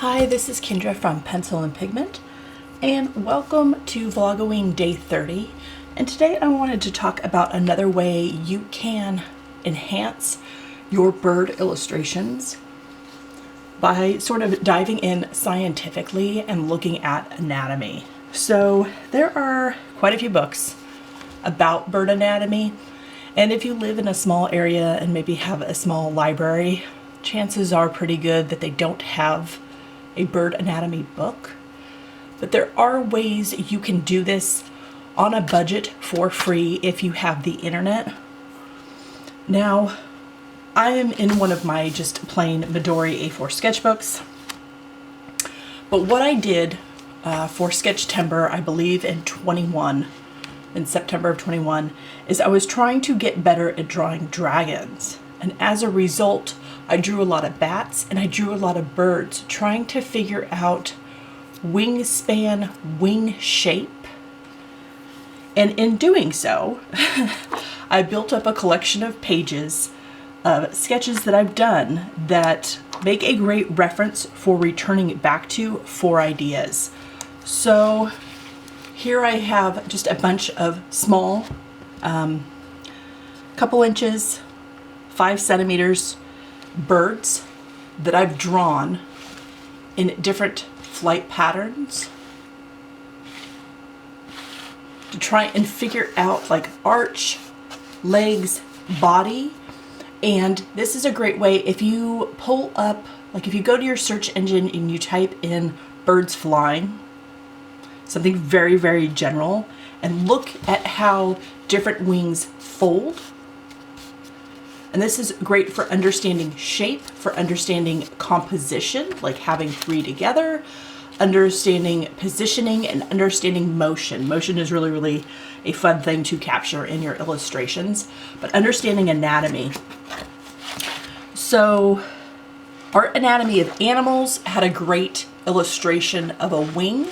Hi, this is Kendra from Pencil and Pigment, and welcome to Vlogoween Day 30. And today I wanted to talk about another way you can enhance your bird illustrations by sort of diving in scientifically and looking at anatomy. So there are quite a few books about bird anatomy, and if you live in a small area and maybe have a small library, chances are pretty good that they don't have a bird anatomy book. But there are ways you can do this on a budget for free if you have the internet. Now, I am in one of my just plain Midori A4 sketchbooks. But what I did for Sketchtember, I believe in September of 21, is I was trying to get better at drawing dragons. And as a result, I drew a lot of bats and I drew a lot of birds, trying to figure out wingspan, wing shape. And in doing so, I built up a collection of pages of sketches that I've done that make a great reference for returning back to for ideas. So here I have just a bunch of small, couple inches, 5 centimeters birds that I've drawn in different flight patterns to try and figure out like arch, legs, body. And this is a great way if you pull up, like if you go to your search engine and you type in birds flying, something very, very general, and look at how different wings fold. And this is great for understanding shape, for understanding composition, like having 3 together, understanding positioning, and understanding motion. Motion is really, really a fun thing to capture in your illustrations, but understanding anatomy. So Art Anatomy of Animals had a great illustration of a wing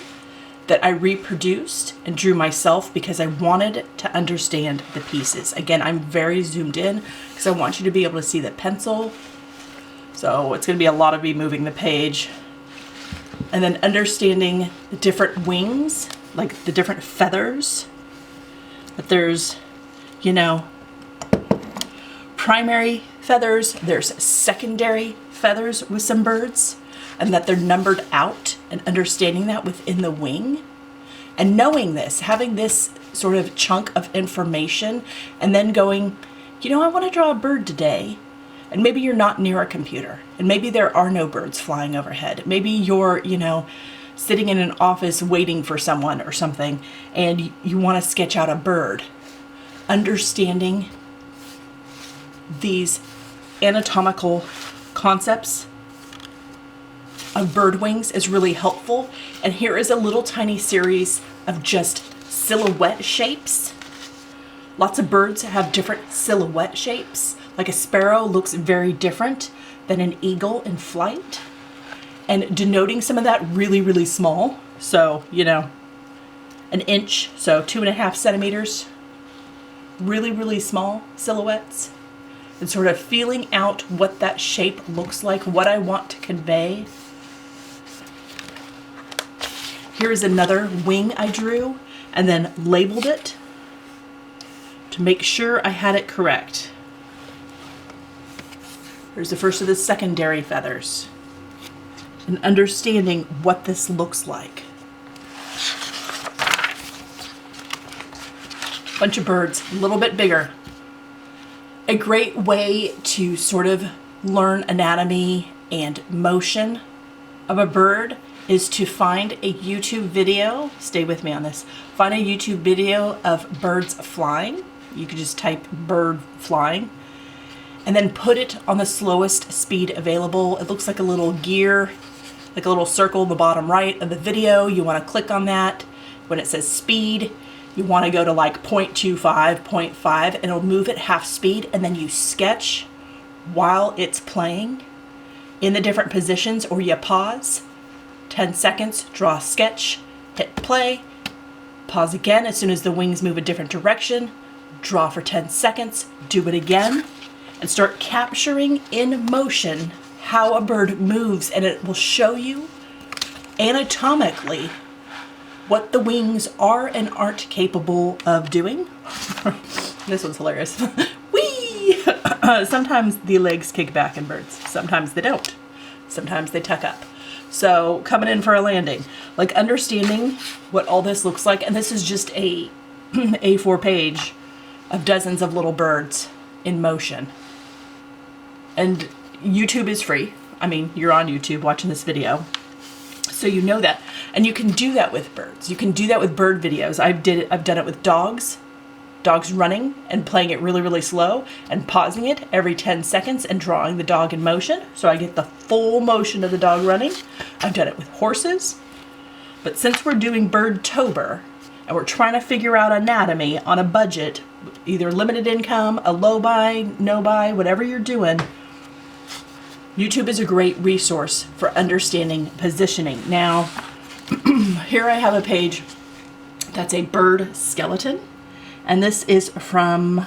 that I reproduced and drew myself because I wanted to understand the pieces. Again, I'm very zoomed in because I want you to be able to see the pencil. So it's going to be a lot of me moving the page. And then understanding the different wings, like the different feathers. That there's, you know, primary feathers, there's secondary feathers with some birds, and that they're numbered out, and understanding that within the wing. And knowing this, having this sort of chunk of information, and then going, you know, I want to draw a bird today. And maybe you're not near a computer, and maybe there are no birds flying overhead. Maybe you're, you know, sitting in an office waiting for someone or something, and you want to sketch out a bird. Understanding these anatomical concepts of bird wings is really helpful. And here is a little tiny series of just silhouette shapes. Lots of birds have different silhouette shapes. Like a sparrow looks very different than an eagle in flight. And denoting some of that really, really small. So, you know, an inch, so 2.5 centimeters. Really, really small silhouettes. And sort of feeling out what that shape looks like, what I want to convey. Here's another wing I drew and then labeled it to make sure I had it correct. Here's the first of the secondary feathers. And understanding what this looks like. Bunch of birds, a little bit bigger. A great way to sort of learn anatomy and motion of a bird is to find a YouTube video. Stay with me on this. Find a YouTube video of birds flying. You could just type bird flying and then put it on the slowest speed available. It looks like a little gear, like a little circle in the bottom right of the video. You want to click on that. When it says speed, you want to go to like 0.25, 0.5, and it'll move at half speed, and then you sketch while it's playing in the different positions, or you pause. 10 seconds, draw a sketch, hit play, pause again as soon as the wings move a different direction, draw for 10 seconds, do it again, and start capturing in motion how a bird moves, and it will show you anatomically what the wings are and aren't capable of doing. This one's hilarious. Whee! Sometimes the legs kick back in birds. Sometimes they don't. Sometimes they tuck up. So coming in for a landing, like understanding what all this looks like. And this is just a A4 page of dozens of little birds in motion. And YouTube is free. I mean, you're on YouTube watching this video, so you know that. And you can do that with birds. You can do that with bird videos. I've done it with dogs running and playing it really, really slow and pausing it every 10 seconds and drawing the dog in motion, so I get the full motion of the dog running. I've done it with horses. But since we're doing Birdtober and we're trying to figure out anatomy on a budget, either limited income, a low buy, no buy, whatever you're doing, YouTube is a great resource for understanding positioning. Now, here I have a page that's a bird skeleton, and this is from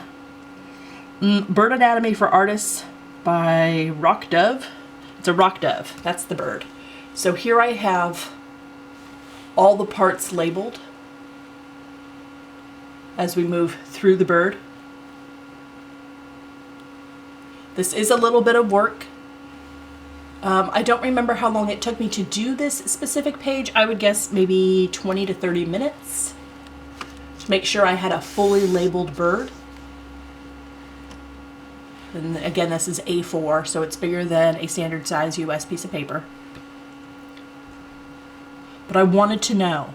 Bird Anatomy for Artists by Rock Dove. It's a rock dove, that's the bird. So here I have all the parts labeled as we move through the bird. This is a little bit of work. I don't remember how long it took me to do this specific page. I would guess maybe 20 to 30 minutes to make sure I had a fully labeled bird. And again, this is A4, so it's bigger than a standard size US piece of paper. But I wanted to know,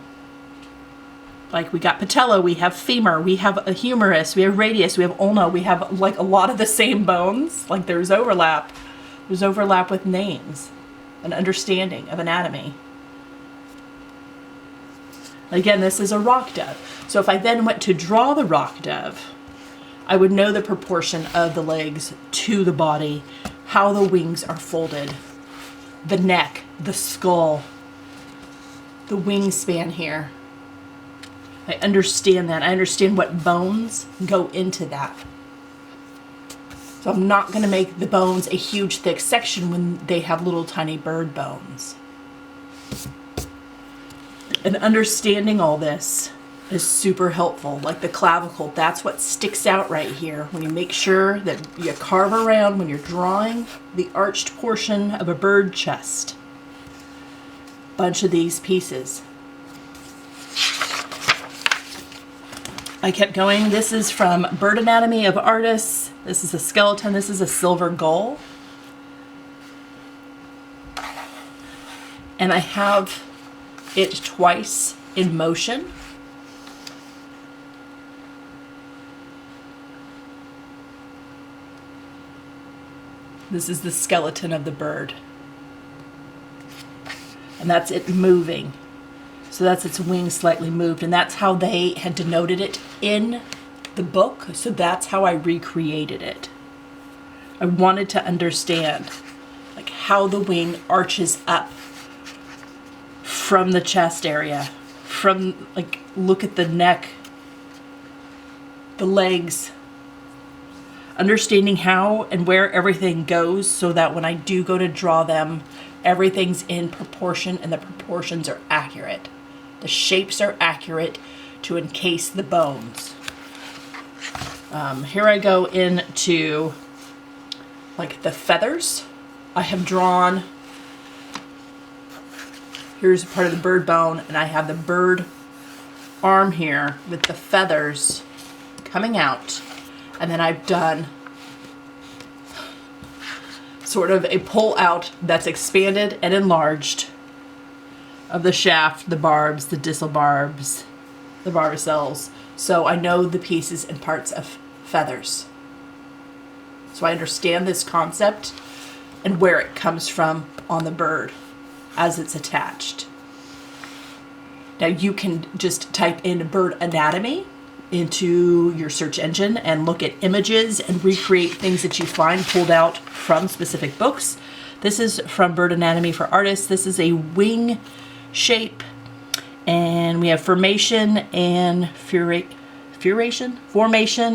like, we got patella, we have femur, we have a humerus, we have radius, we have ulna, we have like a lot of the same bones. Like there's overlap. There's overlap with names, an understanding of anatomy. Again, this is a rock dove. So if I then went to draw the rock dove, I would know the proportion of the legs to the body, how the wings are folded, the neck, the skull, the wingspan here. I understand that. I understand what bones go into that. So I'm not going to make the bones a huge thick section when they have little tiny bird bones. And understanding all this is super helpful. Like the clavicle, that's what sticks out right here. When you make sure that you carve around when you're drawing the arched portion of a bird chest. Bunch of these pieces. I kept going. This is from Bird Anatomy of Artists. This is a skeleton. This is a silver gull. And I have it twice in motion. This is the skeleton of the bird. And that's it moving. So that's its wings slightly moved, and that's how they had denoted it in the book. So that's how I recreated it. I wanted to understand like how the wing arches up from the chest area, from like, look at the neck, the legs, understanding how and where everything goes so that when I do go to draw them, everything's in proportion and the proportions are accurate. The shapes are accurate to encase the bones. Here I go into like the feathers. I have drawn, here's part of the bird bone, and I have the bird arm here with the feathers coming out. And then I've done sort of a pull out that's expanded and enlarged of the shaft, the barbs, the distal barbs, the barbicels. So I know the pieces and parts of feathers. So I understand this concept and where it comes from on the bird as it's attached. Now you can just type in bird anatomy into your search engine and look at images and recreate things that you find pulled out from specific books. This is from Bird Anatomy for Artists. This is a wing shape, and we have formation and formation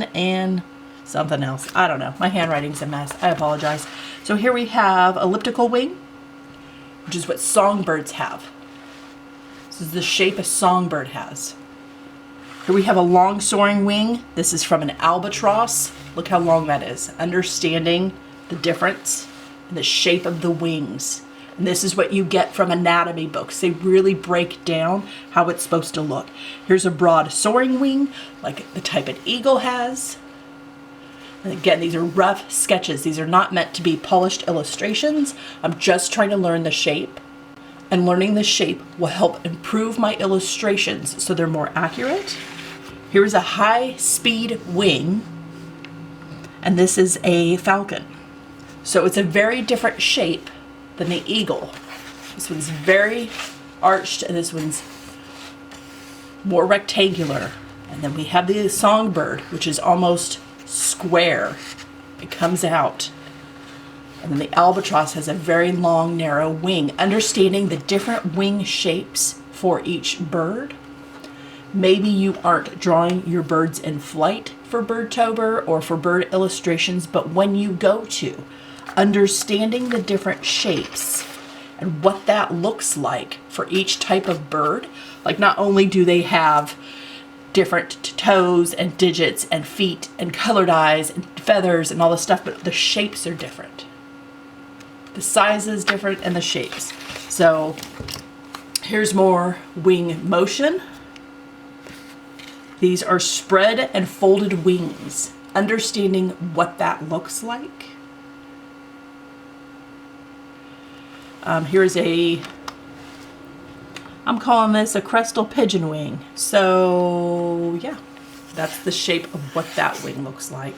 and something else. I don't know. My handwriting's a mess. I apologize. So here we have elliptical wing, which is what songbirds have. This is the shape a songbird has. Here we have a long soaring wing. This is from an albatross. Look how long that is. Understanding the difference in the shape of the wings. And this is what you get from anatomy books. They really break down how it's supposed to look. Here's a broad soaring wing, like the type an eagle has. And again, these are rough sketches. These are not meant to be polished illustrations. I'm just trying to learn the shape. And learning the shape will help improve my illustrations so they're more accurate. Here's a high-speed wing, and this is a falcon. So it's a very different shape than the eagle. This one's very arched, and this one's more rectangular. And then we have the songbird, which is almost square. It comes out. And then the albatross has a very long, narrow wing. Understanding the different wing shapes for each bird. Maybe you aren't drawing your birds in flight for Birdtober or for bird illustrations, but when you go to understanding the different shapes and what that looks like for each type of bird, like not only do they have different toes and digits and feet and colored eyes and feathers and all this stuff, but the shapes are different. The size is different and the shapes. So here's more wing motion. These are spread and folded wings. Understanding what that looks like. Here's I'm calling this a crestal pigeon wing. So yeah, that's the shape of what that wing looks like.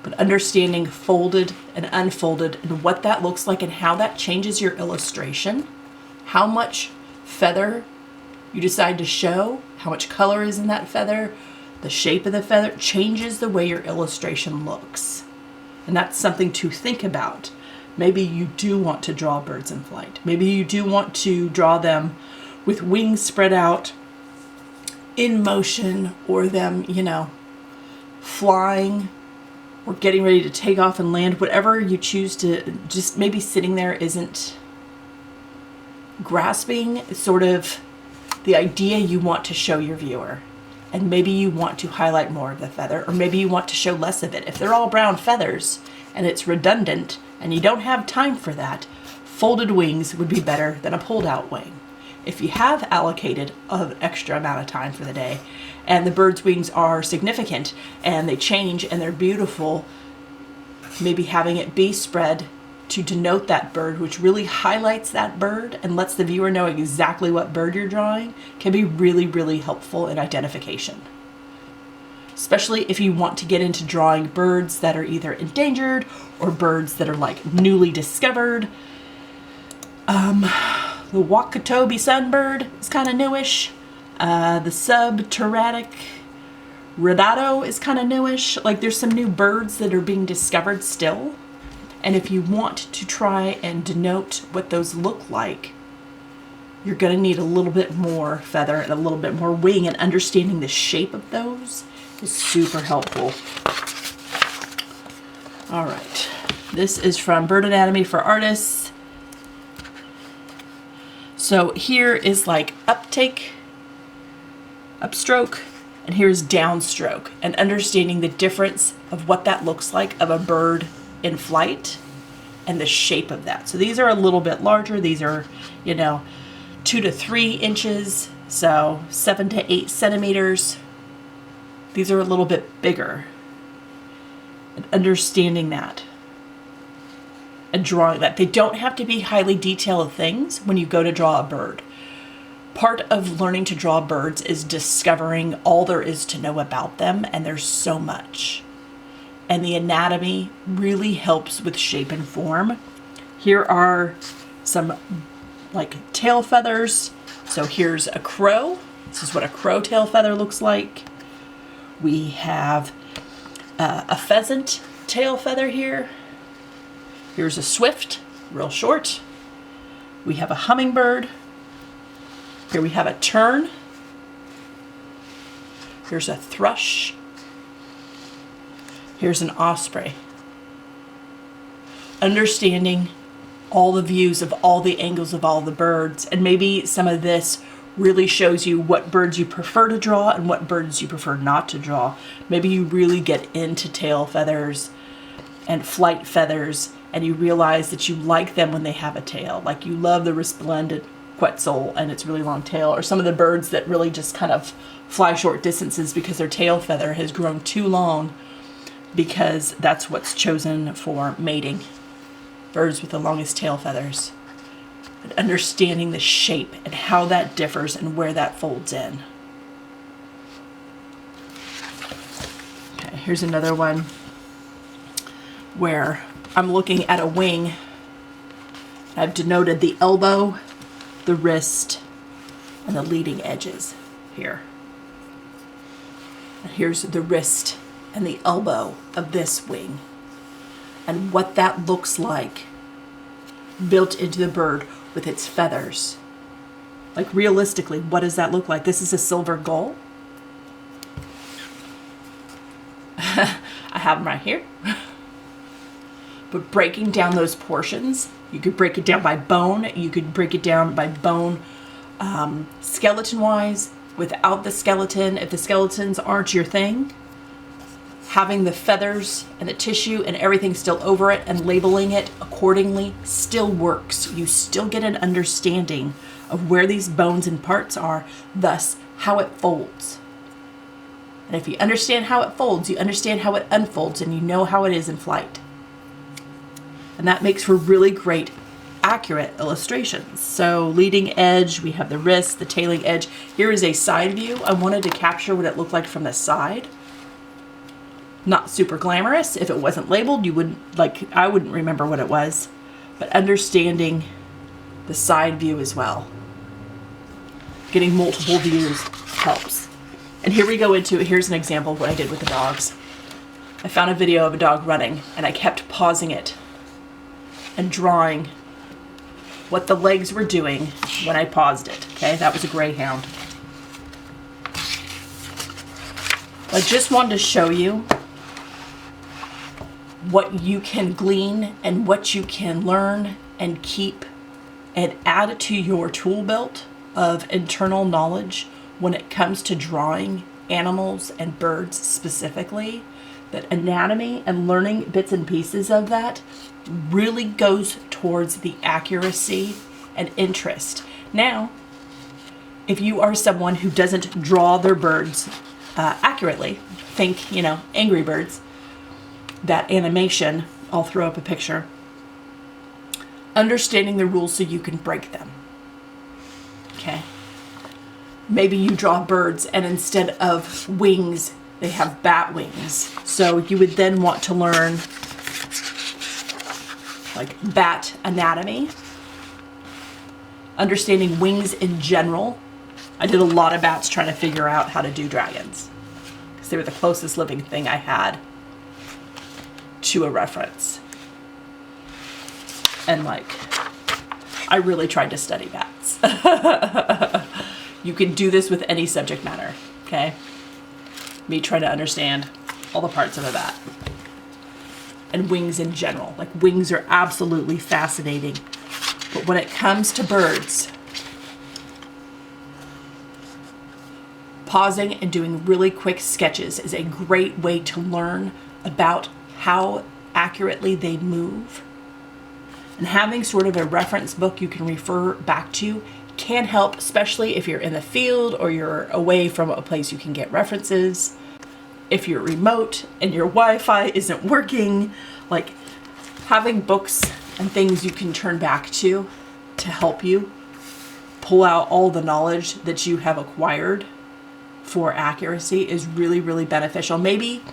But understanding folded and unfolded and what that looks like and how that changes your illustration, how much feather you decide to show, how much color is in that feather, the shape of the feather changes the way your illustration looks. And that's something to think about. Maybe you do want to draw birds in flight. Maybe you do want to draw them with wings spread out in motion, or them, flying or getting ready to take off and land. Whatever you choose to, just maybe sitting there isn't grasping sort of the idea you want to show your viewer. And maybe you want to highlight more of the feather, or maybe you want to show less of it. If they're all brown feathers and it's redundant and you don't have time for that, folded wings would be better than a pulled out wing. If you have allocated an extra amount of time for the day and the bird's wings are significant and they change and they're beautiful, maybe having it be spread to denote that bird, which really highlights that bird and lets the viewer know exactly what bird you're drawing, can be really, really helpful in identification. Especially if you want to get into drawing birds that are either endangered or birds that are like newly discovered. The Wakatobi sunbird is kind of newish. The subterratic redato is kind of newish. Like there's some new birds that are being discovered still. And if you want to try and denote what those look like, you're going to need a little bit more feather and a little bit more wing, and understanding the shape of those is super helpful. All right, this is from Bird Anatomy for Artists. So here is like uptake, upstroke, and here's downstroke, and understanding the difference of what that looks like of a bird in flight and the shape of that. So these are a little bit larger. These are, 2 to 3 inches, so 7 to 8 centimeters. These are a little bit bigger. And understanding that and drawing that. They don't have to be highly detailed things when you go to draw a bird. Part of learning to draw birds is discovering all there is to know about them, and there's so much. And the anatomy really helps with shape and form. Here are some like tail feathers. So here's a crow. This is what a crow tail feather looks like. We have a pheasant tail feather here. Here's a swift, real short. We have a hummingbird. Here we have a tern. Here's a thrush. Here's an osprey. Understanding all the views of all the angles of all the birds. And maybe some of this really shows you what birds you prefer to draw and what birds you prefer not to draw. Maybe you really get into tail feathers and flight feathers, and you realize that you like them when they have a tail. Like you love the resplendent quetzal and its really long tail, or some of the birds that really just kind of fly short distances because their tail feather has grown too long, because that's what's chosen for mating. Birds with the longest tail feathers. And understanding the shape and how that differs and where that folds in. Okay, here's another one where I'm looking at a wing. I've denoted the elbow, the wrist, and the leading edges here. And here's the wrist and the elbow of this wing, and what that looks like built into the bird with its feathers. Like realistically, what does that look like? This is a silver gull. I have them right here. But breaking down those portions, you could break it down by bone, you could break it down by bone skeleton-wise, without the skeleton. If the skeletons aren't your thing, having the feathers and the tissue and everything still over it and labeling it accordingly still works. You still get an understanding of where these bones and parts are, thus how it folds. And if you understand how it folds, you understand how it unfolds, and you know how it is in flight. And that makes for really great, accurate illustrations. So leading edge, we have the wrist, the tailing edge. Here is a side view. I wanted to capture what it looked like from the side. Not super glamorous. If it wasn't labeled, you wouldn't, I wouldn't remember what it was. But understanding the side view as well. Getting multiple views helps. And here we go into, here's an example of what I did with the dogs. I found a video of a dog running, and I kept pausing it and drawing what the legs were doing when I paused it. Okay, that was a greyhound. I just wanted to show you what you can glean and what you can learn and keep and add to your tool belt of internal knowledge when it comes to drawing animals and birds specifically. That anatomy and learning bits and pieces of that really goes towards the accuracy and interest. Now, if you are someone who doesn't draw their birds accurately, think, Angry Birds, that animation, I'll throw up a picture, understanding the rules so you can break them. Okay. Maybe you draw birds and instead of wings, they have bat wings. So you would then want to learn like bat anatomy, understanding wings in general. I did a lot of bats trying to figure out how to do dragons because they were the closest living thing I had to a reference. And I really tried to study bats. You can do this with any subject matter, okay? Me trying to understand all the parts of a bat. And wings in general. Wings are absolutely fascinating. But when it comes to birds, pausing and doing really quick sketches is a great way to learn about how accurately they move. And having sort of a reference book you can refer back to can help, especially if you're in the field or you're away from a place you can get references. If you're remote and your Wi-Fi isn't working, having books and things you can turn back to help you pull out all the knowledge that you have acquired for accuracy is really, really beneficial. Maybe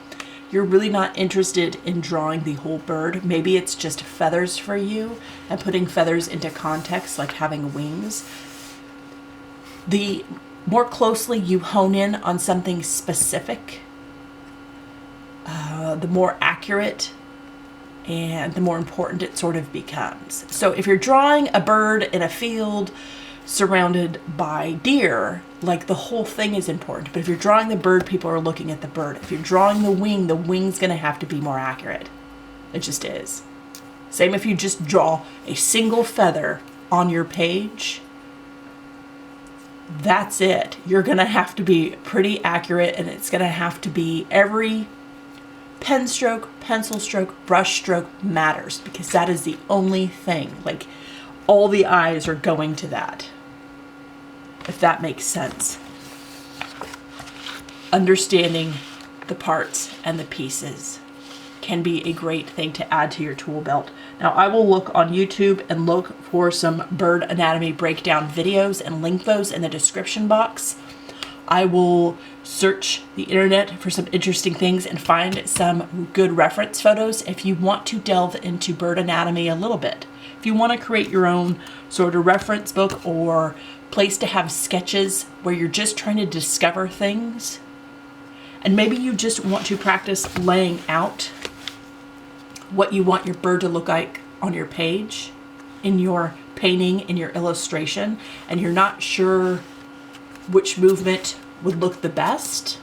you're really not interested in drawing the whole bird. Maybe it's just feathers for you and putting feathers into context, like having wings. The more closely you hone in on something specific, the more accurate and the more important it sort of becomes. So if you're drawing a bird in a field surrounded by deer, the whole thing is important. But if you're drawing the bird, people are looking at the bird. If you're drawing the wing's gonna have to be more accurate. It just is. Same if you just draw a single feather on your page. That's it. You're gonna have to be pretty accurate, and it's gonna have to be every pen stroke, pencil stroke, brush stroke matters, because that is the only thing. Like, all the eyes are going to that, if that makes sense. Understanding the parts and the pieces can be a great thing to add to your tool belt. Now, I will look on YouTube and look for some bird anatomy breakdown videos and link those in the description box. I will search the internet for some interesting things and find some good reference photos if you want to delve into bird anatomy a little bit. If you want to create your own sort of reference book or place to have sketches where you're just trying to discover things, and maybe you just want to practice laying out what you want your bird to look like on your page, in your painting, in your illustration, and you're not sure which movement would look the best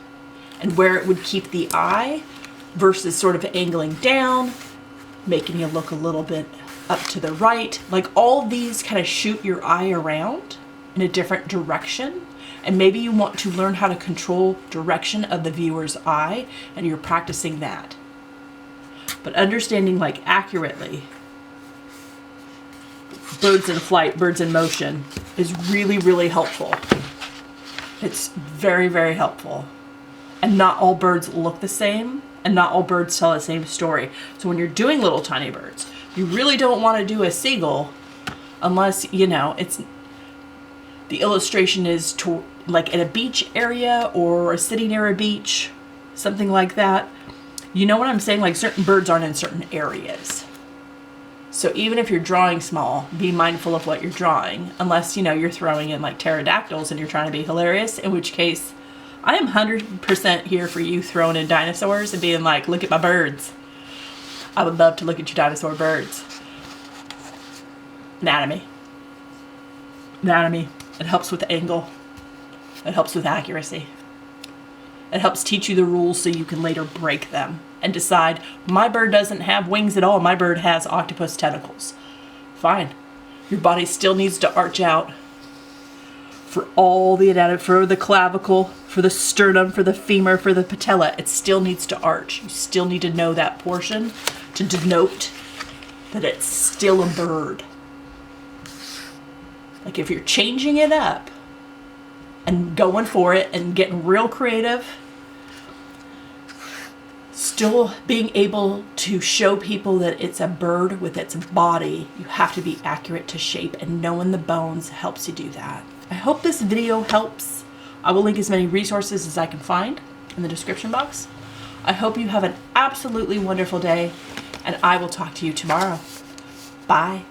and where it would keep the eye versus sort of angling down, making you look a little bit up to the right. Like, all these kind of shoot your eye around in a different direction. And maybe you want to learn how to control direction of the viewer's eye, and you're practicing that. But understanding, like, accurately birds in flight, birds in motion is really, really helpful. It's very, very helpful. And not all birds look the same, and not all birds tell the same story. So when you're doing little tiny birds, you really don't want to do a seagull unless, you know, it's the illustration is to, like, in a beach area or a city near a beach, something like that. You know what I'm saying? Like, certain birds aren't in certain areas. So even if you're drawing small, be mindful of what you're drawing, unless, you know, you're throwing in like pterodactyls and you're trying to be hilarious, in which case I am 100% here for you throwing in dinosaurs and being like, look at my birds. I would love to look at your dinosaur birds. Anatomy. Anatomy. It helps with angle. It helps with accuracy. It helps teach you the rules so you can later break them and decide, my bird doesn't have wings at all, my bird has octopus tentacles. Fine. Your body still needs to arch out for all the anatomy, for the clavicle, for the sternum, for the femur, for the patella. It still needs to arch. You still need to know that portion to denote that it's still a bird. Like, if you're changing it up and going for it and getting real creative, still being able to show people that it's a bird with its body, you have to be accurate to shape, and knowing the bones helps you do that. I hope this video helps. I will link as many resources as I can find in the description box. I hope you have an absolutely wonderful day, and I will talk to you tomorrow. Bye.